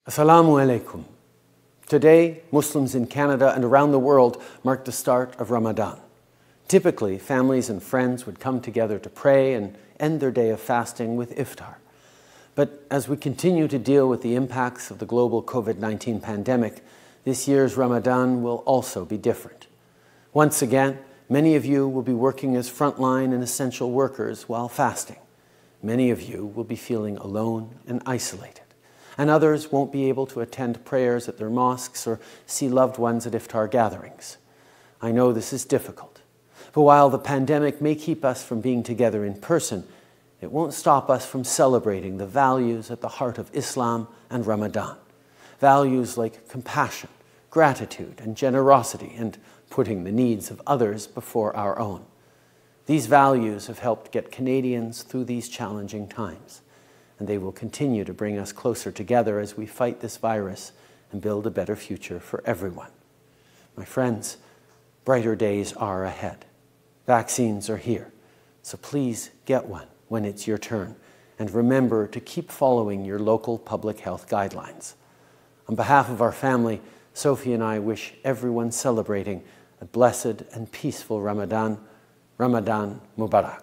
Assalamu alaikum. Today, Muslims in Canada and around the world mark the start of Ramadan. Typically, families and friends would come together to pray and end their day of fasting with iftar. But as we continue to deal with the impacts of the global COVID-19 pandemic, this year's Ramadan will also be different. Once again, many of you will be working as frontline and essential workers while fasting. Many of you will be feeling alone and isolated. And others won't be able to attend prayers at their mosques or see loved ones at iftar gatherings. I know this is difficult, but while the pandemic may keep us from being together in person, it won't stop us from celebrating the values at the heart of Islam and Ramadan. Values like compassion, gratitude, and generosity, and putting the needs of others before our own. These values have helped get Canadians through these challenging times, and they will continue to bring us closer together as we fight this virus and build a better future for everyone. My friends, brighter days are ahead. Vaccines are here, so please get one when it's your turn, and remember to keep following your local public health guidelines. On behalf of our family, Sophie and I wish everyone celebrating a blessed and peaceful Ramadan. Ramadan Mubarak.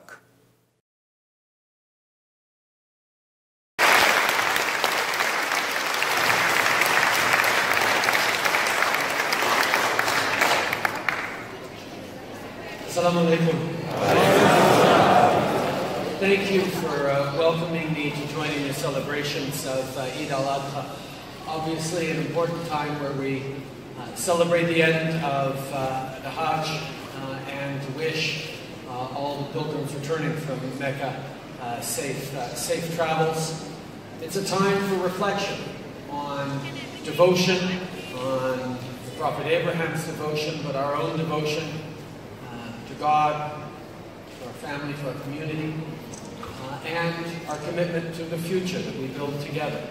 Assalamu alaikum. Thank you for welcoming me to join in the celebrations of Eid al-Adha. Obviously an important time where we celebrate the end of the Hajj and to wish all the pilgrims returning from Mecca safe travels. It's a time for reflection on devotion, on the Prophet Abraham's devotion, but our own devotion to God, to our family, to our community, and our commitment to the future that we build together.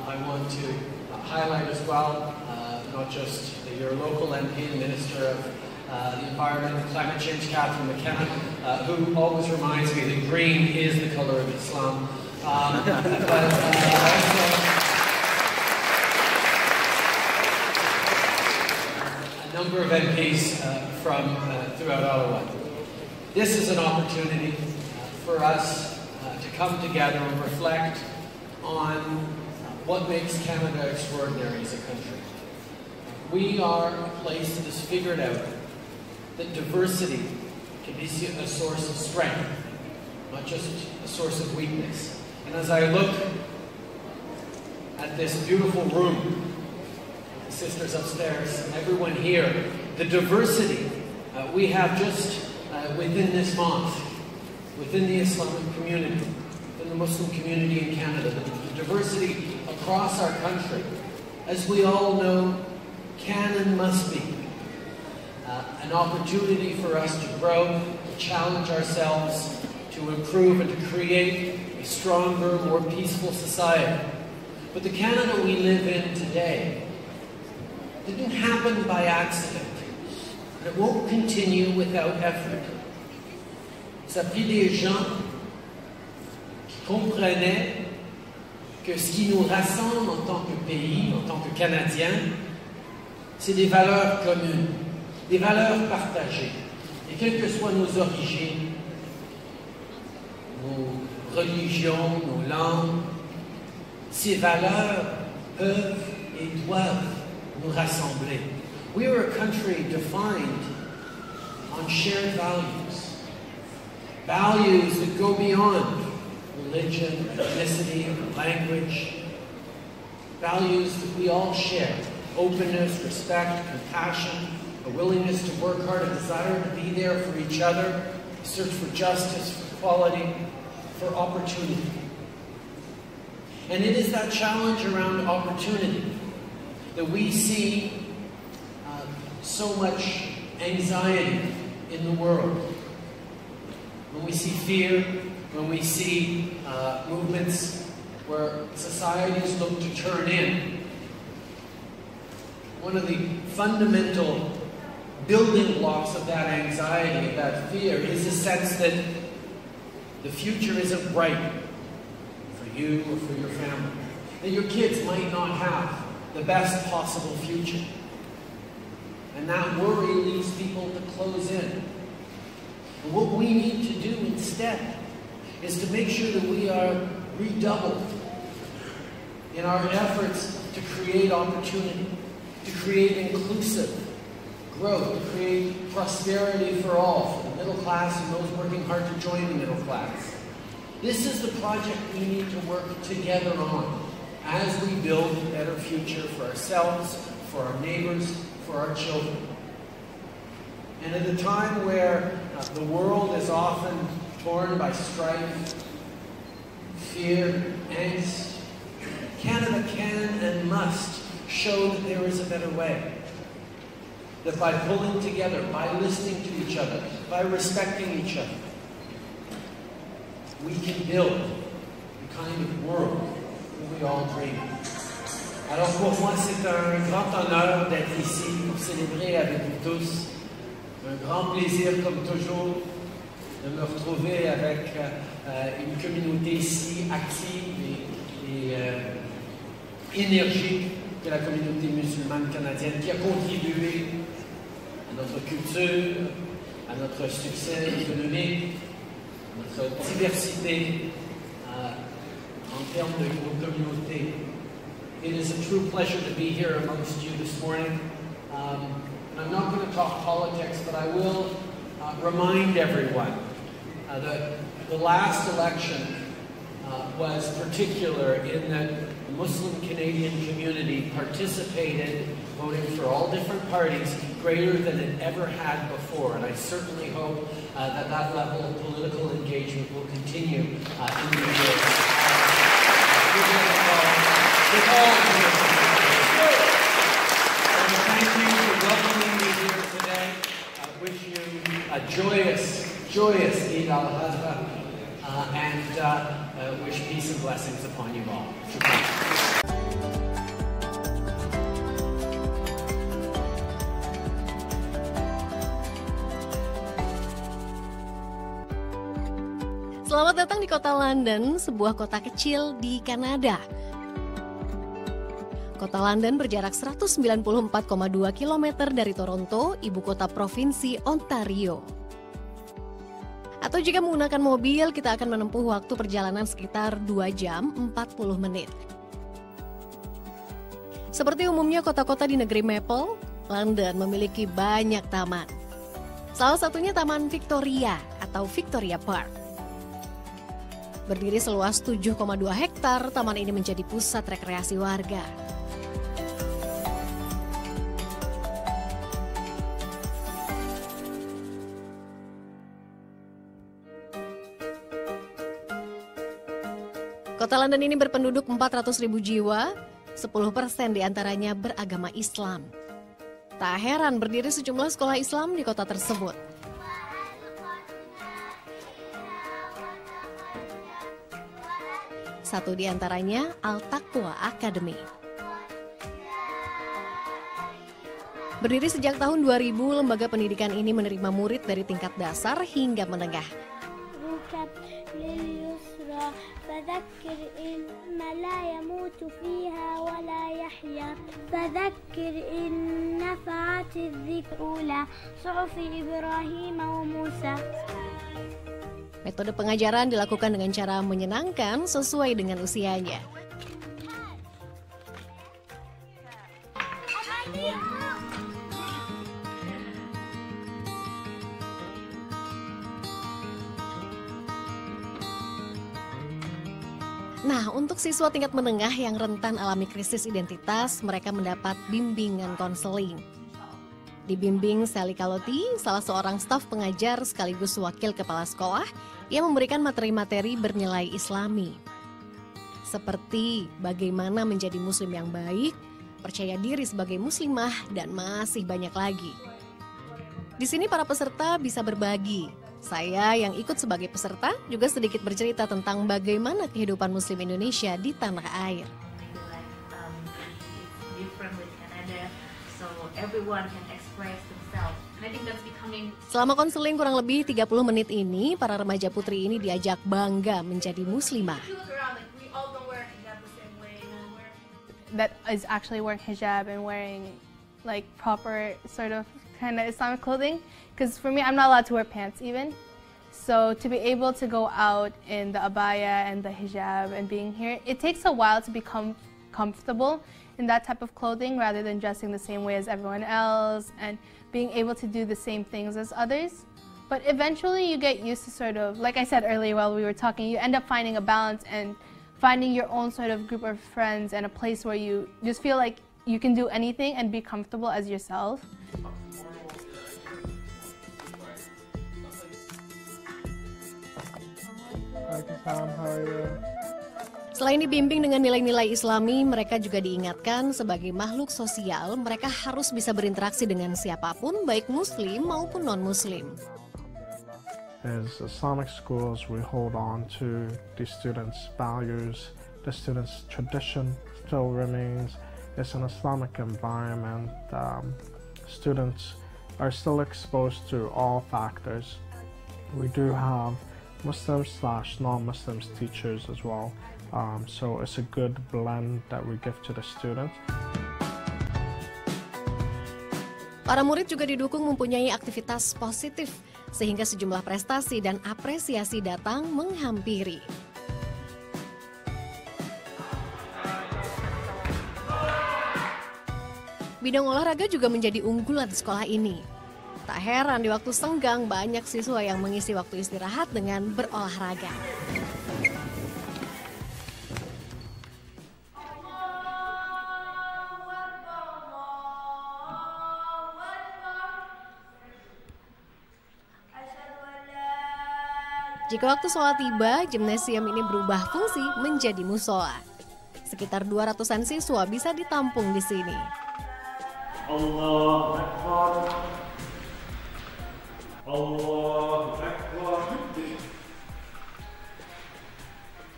I want to highlight as well, not just your local MP and Minister of the Environment and Climate Change, Catherine McKenna, who always reminds me that green is the color of Islam. A number of MPs from throughout Ottawa. This is an opportunity for us to come together and reflect on what makes Canada extraordinary as a country. We are a place that has figured out that diversity can be a source of strength, not just a source of weakness. And as I look at this beautiful room, the sisters upstairs, everyone here, the diversity we have just within this mosque, within the Islamic community, within the Muslim community in Canada, the diversity across our country, as we all know, can and must be an opportunity for us to grow, to challenge ourselves, to improve, and to create a stronger, more peaceful society. But the Canada we live in today didn't happen by accident, and it won't continue without effort. Ça a pris des gens qui comprenaient que ce qui nous rassemble en tant que pays, en tant que Canadiens, c'est des valeurs communes, des valeurs partagées. Et quelles que soient nos origines, nos religions, nos langues, ces valeurs peuvent et doivent nous rassembler. We are a country defined on shared values. Values that go beyond religion, ethnicity, language. Values that we all share. Openness, respect, compassion, a willingness to work hard, a desire to be there for each other, a search for justice, for equality, for opportunity. And it is that challenge around opportunity that we see so much anxiety in the world. When we see fear, when we see movements where societies look to turn in, one of the fundamental building blocks of that anxiety, of that fear, is the sense that the future isn't bright for you or for your family. that your kids might not have the best possible future. And that worry leads people to close in. And what we need to do instead is to make sure that we are redoubled in our efforts to create opportunity, to create inclusive growth, to create prosperity for all, for the middle class and those working hard to join the middle class. This is the project we need to work together on as we build a better future for ourselves, for our neighbors, for our children. And at a time where the world is often torn by strife, fear, angst, Canada can and must show that there is a better way. That by pulling together, by listening to each other, by respecting each other, we can build the kind of world that we all dream of. Alors pour moi, c'est un grand honneur d'être ici pour célébrer avec vous tous. Un grand plaisir, comme toujours, de me retrouver avec une communauté si active et énergique que la communauté musulmane canadienne, qui a contribué à notre culture, à notre succès économique, à notre diversité en termes de communauté. It is a true pleasure to be here amongst you this morning. I'm not going to talk politics, but I will remind everyone that the last election was particular in that the Muslim Canadian community participated, voting for all different parties, greater than it ever had before. And I certainly hope that that level of political engagement will continue in the years. With all of you. And thank you for welcoming me here today. I wish you a joyous Eid al-Adha and wish peace and blessings upon you all. Selamat datang di kota London, sebuah kota kecil di Kanada. Kota London berjarak 194,2 km dari Toronto, ibu kota provinsi Ontario. Atau jika menggunakan mobil, kita akan menempuh waktu perjalanan sekitar 2 jam 40 menit. Seperti umumnya kota-kota di negeri Maple, London memiliki banyak taman. Salah satunya Taman Victoria atau Victoria Park. Berdiri seluas 7,2 hektar, taman ini menjadi pusat rekreasi warga. Kota London ini berpenduduk 400.000 jiwa, 10% diantaranya beragama Islam. Tak heran berdiri sejumlah sekolah Islam di kota tersebut. Satu di antaranya Al-Taqwa Academy. Berdiri sejak tahun 2000, lembaga pendidikan ini menerima murid dari tingkat dasar hingga menengah. فذكر إن لا يموت فيها ولا يحيا فذكر إن نفعت الذكر أولى صحف إبراهيم وموسى. Metode pengajaran dilakukan dengan cara menyenangkan sesuai dengan usianya. Nah, untuk siswa tingkat menengah yang rentan alami krisis identitas, mereka mendapat bimbingan konseling. Dibimbing Sally Kaloti, salah seorang staf pengajar sekaligus wakil kepala sekolah, yang memberikan materi-materi bernilai Islami. Seperti bagaimana menjadi muslim yang baik, percaya diri sebagai muslimah, dan masih banyak lagi. Di sini para peserta bisa berbagi. Saya yang ikut sebagai peserta juga sedikit bercerita tentang bagaimana kehidupan Muslim Indonesia di tanah air. Selama konseling kurang lebih 30 menit ini, para remaja putri ini diajak bangga menjadi muslimah. that is actually wearing hijab and wearing like proper sort of kind of Islamic clothing. Because for me, I'm not allowed to wear pants even. So to be able to go out in the abaya and the hijab and being here, it takes a while to become comfortable in that type of clothing rather than dressing the same way as everyone else and being able to do the same things as others. But eventually you get used to sort of, like I said earlier while we were talking, you end up finding a balance and finding your own sort of group of friends and a place where you just feel like you can do anything and be comfortable as yourself. Selain dibimbing dengan nilai-nilai Islami, mereka juga diingatkan sebagai makhluk sosial, mereka harus bisa berinteraksi dengan siapapun, baik Muslim maupun non-Muslim. As Islamic schools, we hold on to the students' values, the students' tradition still remains. It's an Islamic environment. Students are still exposed to all factors. We do have Muslims/non-Muslims teachers as well. So it's a good blend that we give to the students. Para murid juga didukung mempunyai aktivitas positif, sehingga sejumlah prestasi dan apresiasi datang menghampiri. Bidang olahraga juga menjadi unggulan di sekolah ini. Tak heran di waktu senggang banyak siswa yang mengisi waktu istirahat dengan berolahraga. Jika waktu sholat tiba, gimnasium ini berubah fungsi menjadi musola. Sekitar 200-an siswa bisa ditampung di sini. Allahu Akbar. Allahu Akbar.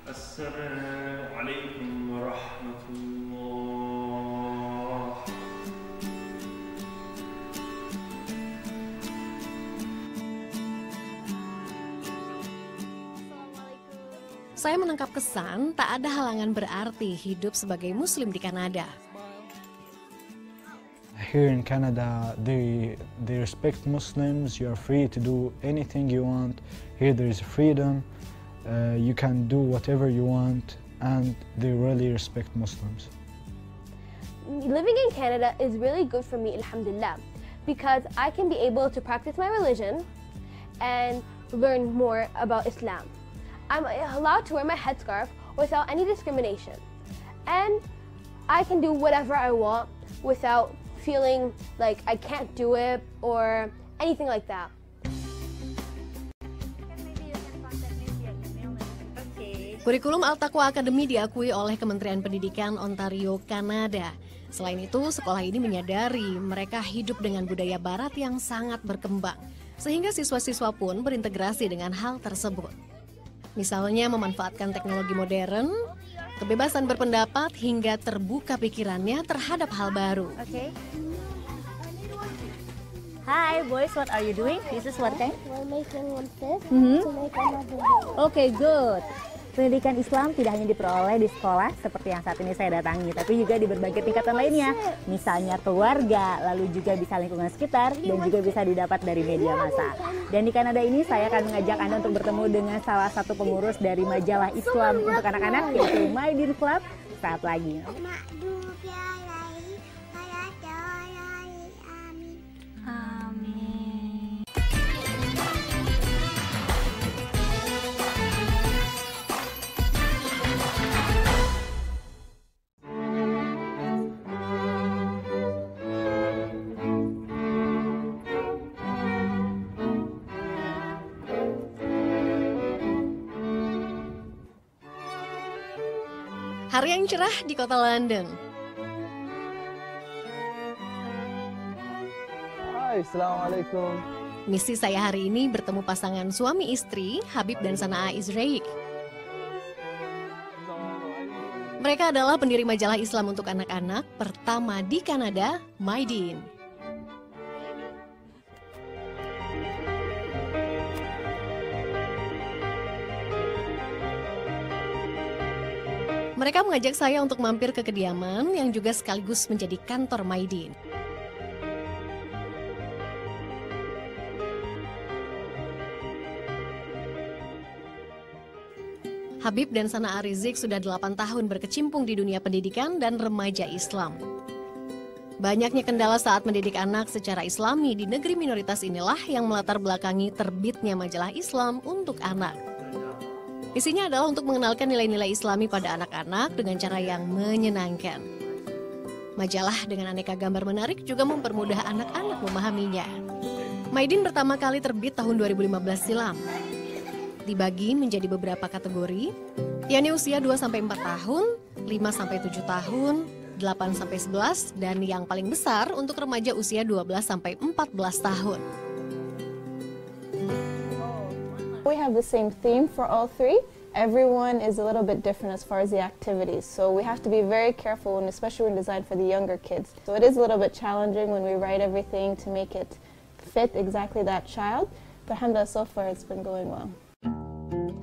Assalamualaikum warahmatullahi. Saya menangkap kesan tak ada halangan berarti hidup sebagai Muslim di Kanada. Here in Canada, they respect Muslims. You are free to do anything you want. Here there is freedom. You can do whatever you want, and they really respect Muslims. Living in Canada is really good for me, alhamdulillah, because I can be able to practice my religion and learn more about Islam. I'm allowed to wear my headscarf without any discrimination. And I can do whatever I want without feeling like I can't do it or anything like that. Kurikulum Al-Taqwa Academy diakui oleh Kementerian Pendidikan Ontario, Kanada. Selain itu, sekolah ini menyadari mereka hidup dengan budaya barat yang sangat berkembang, sehingga siswa-siswa pun berintegrasi dengan hal tersebut. Misalnya memanfaatkan teknologi modern, kebebasan berpendapat hingga terbuka pikirannya terhadap hal baru. Okay. Hi boys, what are you doing? This is what kind? We're making one fish to make another bowl. Okay, good. Pendidikan Islam tidak hanya diperoleh di sekolah seperti yang saat ini saya datangi, tapi juga di berbagai tingkatan lainnya. Misalnya keluarga, lalu juga bisa lingkungan sekitar, dan juga bisa didapat dari media massa. Dan di Kanada ini saya akan mengajak Anda untuk bertemu dengan salah satu pengurus dari majalah Islam untuk anak-anak, yaitu My Din Club, saat lagi. Hari yang cerah di kota London. Hai, Assalamualaikum. Misi saya hari ini bertemu pasangan suami istri, Habib dan Sanaa Izraik. Mereka adalah pendiri majalah Islam untuk anak-anak pertama di Kanada, My Din. Mereka mengajak saya untuk mampir ke kediaman yang juga sekaligus menjadi kantor Maidin. Habib dan Sana Arizik sudah 8 tahun berkecimpung di dunia pendidikan dan remaja Islam. Banyaknya kendala saat mendidik anak secara Islami di negeri minoritas inilah yang melatar belakangi terbitnya majalah Islam untuk anak. Isinya adalah untuk mengenalkan nilai-nilai Islami pada anak-anak dengan cara yang menyenangkan. Majalah dengan aneka gambar menarik juga mempermudah anak-anak memahaminya. Maidin pertama kali terbit tahun 2015 silam. Dibagi menjadi beberapa kategori, yakni usia 2-4 tahun, 5-7 tahun, 8-11, dan yang paling besar untuk remaja usia 12-14 tahun. We have the same theme for all three. Everyone is a little bit different as far as the activities, so we have to be very careful, and especially when designed for the younger kids. So it is a little bit challenging when we write everything to make it fit exactly that child, but alhamdulillah so far it's been going well.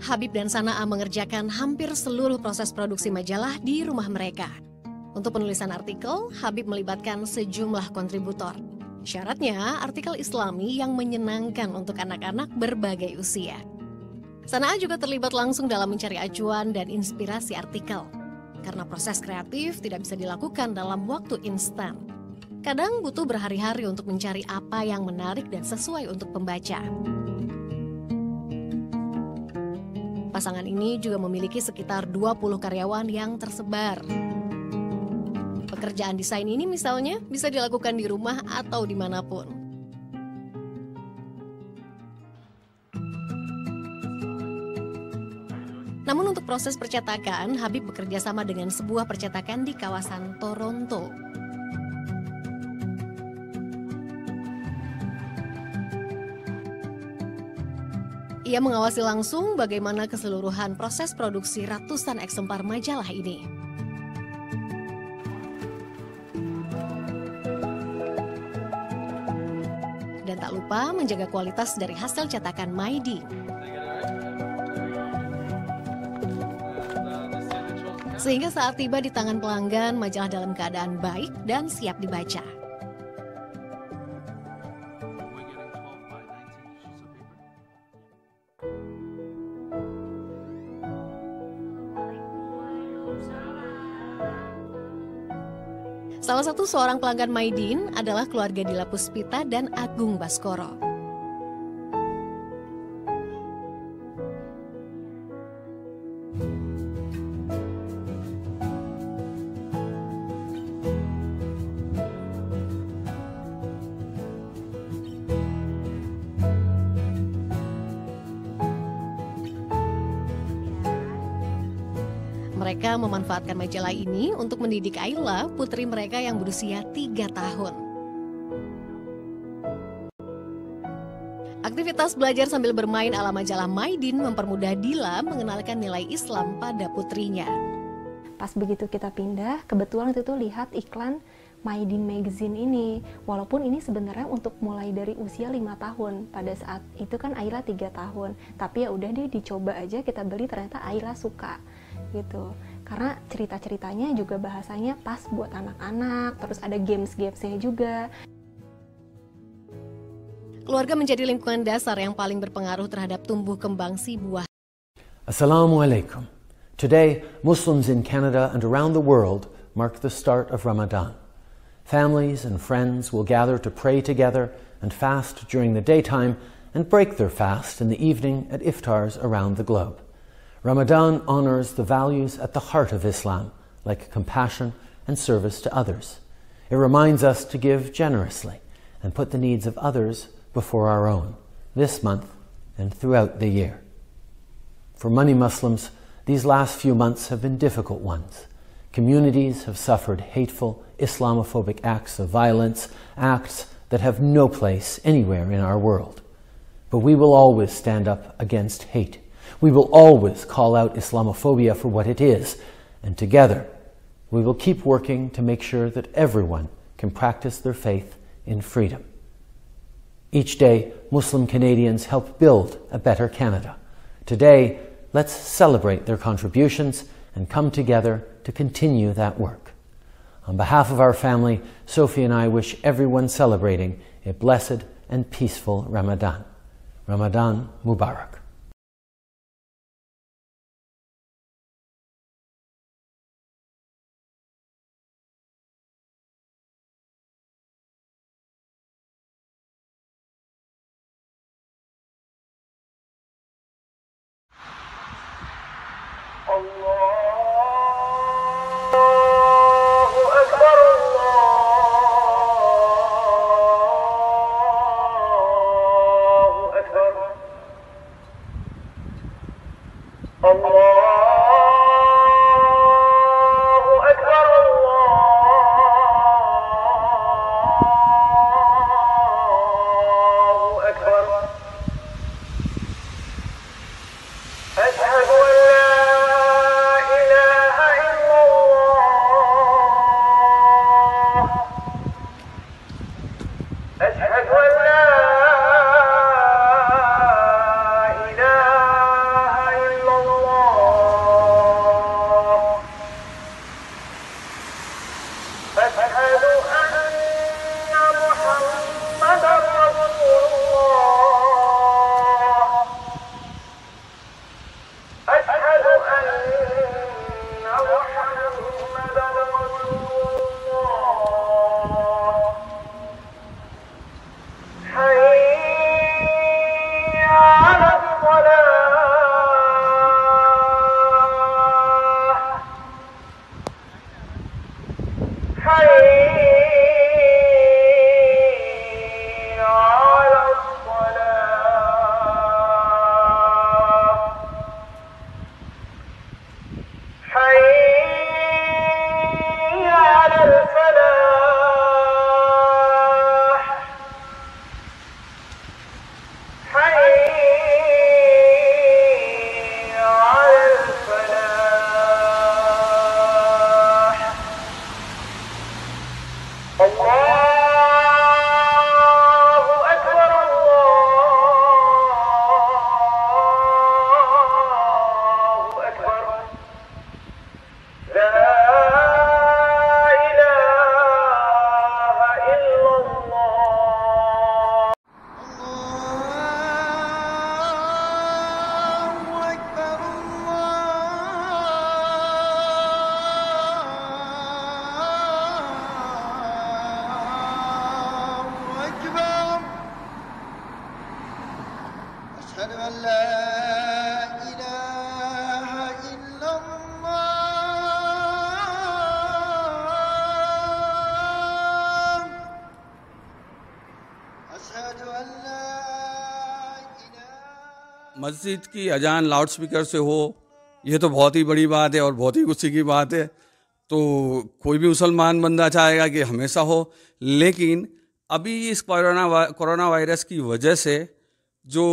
Habib dan Sanaa mengerjakan hampir seluruh proses produksi majalah di rumah mereka. Untuk penulisan artikel, Habib melibatkan sejumlah kontributor. Syaratnya artikel Islami yang menyenangkan untuk anak-anak berbagai usia. Sanaa juga terlibat langsung dalam mencari acuan dan inspirasi artikel. Karena proses kreatif tidak bisa dilakukan dalam waktu instan. Kadang butuh berhari-hari untuk mencari apa yang menarik dan sesuai untuk pembaca. Pasangan ini juga memiliki sekitar 20 karyawan yang tersebar. Pekerjaan desain ini misalnya bisa dilakukan di rumah atau dimanapun. Namun untuk proses percetakan, Habib bekerja sama dengan sebuah percetakan di kawasan Toronto. Ia mengawasi langsung bagaimana keseluruhan proses produksi ratusan eksemplar majalah ini. Dan tak lupa menjaga kualitas dari hasil cetakan Maidin. Sehingga saat tiba di tangan pelanggan, majalah dalam keadaan baik dan siap dibaca. Salah satu seorang pelanggan Maidin adalah keluarga Dila Puspita dan Agung Baskoro. Mereka memanfaatkan majalah ini untuk mendidik Ayla, putri mereka yang berusia 3 tahun. Aktivitas belajar sambil bermain ala majalah Maidin mempermudah Dila mengenalkan nilai Islam pada putrinya. Pas begitu kita pindah, kebetulan itu lihat iklan Maidin Magazine ini. Walaupun ini sebenarnya untuk mulai dari usia 5 tahun. Pada saat itu kan Ayla 3 tahun. Tapi ya udah deh dicoba aja, kita beli, ternyata Ayla suka. Gitu, karena cerita-ceritanya juga bahasanya pas buat anak-anak, terus ada games-gamesnya juga. Keluarga menjadi lingkungan dasar yang paling berpengaruh terhadap tumbuh kembang si buah. Assalamualaikum. Today, Muslims in Canada and around the world mark the start of Ramadan. Families and friends will gather to pray together and fast during the daytime and break their fast in the evening at iftars around the globe. Ramadan honors the values at the heart of Islam, like compassion and service to others. It reminds us to give generously and put the needs of others before our own, this month and throughout the year. For many Muslims, these last few months have been difficult ones. Communities have suffered hateful, Islamophobic acts of violence, acts that have no place anywhere in our world. But we will always stand up against hate. We will always call out Islamophobia for what it is, and together we will keep working to make sure that everyone can practice their faith in freedom. Each day, Muslim Canadians help build a better Canada. Today, let's celebrate their contributions and come together to continue that work. On behalf of our family, Sophie and I wish everyone celebrating a blessed and peaceful Ramadan. Ramadan Mubarak. मस्जिद की अजान loud speaker से हो, ये तो बहुत ही बड़ी बात है और बहुत ही खुशी की बात है। तो कोई भी मुसलमान बंदा चाहेगा कि हमेशा हो, लेकिन अभी इस कोरोना वायरस की वजह से जो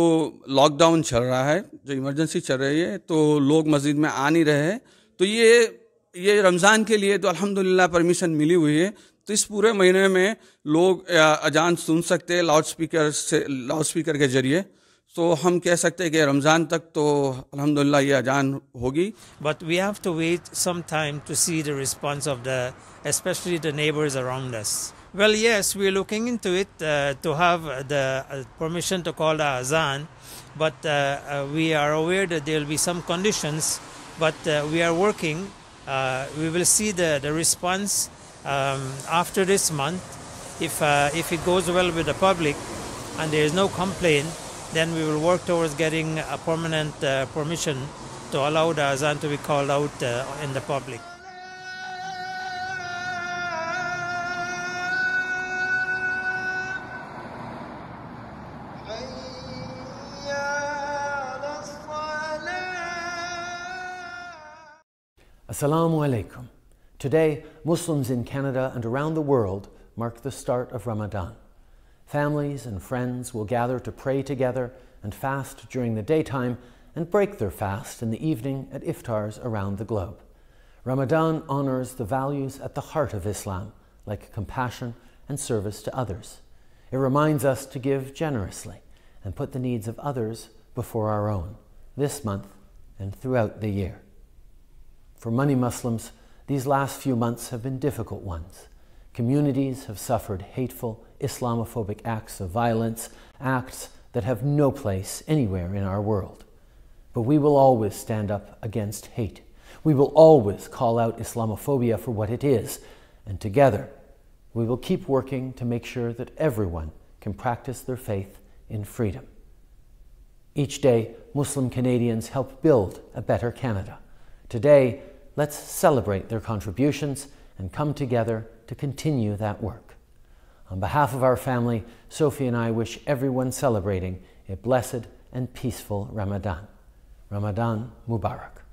लॉकडाउन चल रहा है, जो इमरजेंसी चल रही है, तो लोग मस्जिद में आ नहीं रहे हैं। तो ये रमज़ान के लिए तो अल्हम्दुलिल्लाह परमिशन मिली हुई है। तो इस पूरे महीने में लोग अजान सुन सकते हैं लाउड स्पीकर के जरिए। तो हम कह सकते हैं कि रमज़ान तक तो अल्हम्दुलिल्लाह ये अजान होगी। But we have to wait some time to see the response of especially the neighbors around us. Well, yes, we're looking into it to have the permission to call the azan, but we are aware that there will be some conditions, but we are working. We will see the response after this month. If it goes well with the public and there is no complaint, then we will work towards getting a permanent permission to allow the azan to be called out in the public. Assalamu alaikum. Today, Muslims in Canada and around the world mark the start of Ramadan. Families and friends will gather to pray together and fast during the daytime and break their fast in the evening at iftars around the globe. Ramadan honors the values at the heart of Islam, like compassion and service to others. It reminds us to give generously and put the needs of others before our own, this month and throughout the year. For many Muslims, these last few months have been difficult ones. Communities have suffered hateful, Islamophobic acts of violence, acts that have no place anywhere in our world. But we will always stand up against hate. We will always call out Islamophobia for what it is, and together we will keep working to make sure that everyone can practice their faith in freedom. Each day, Muslim Canadians help build a better Canada. Today, let's celebrate their contributions and come together to continue that work. On behalf of our family, Sophie and I wish everyone celebrating a blessed and peaceful Ramadan. Ramadan Mubarak.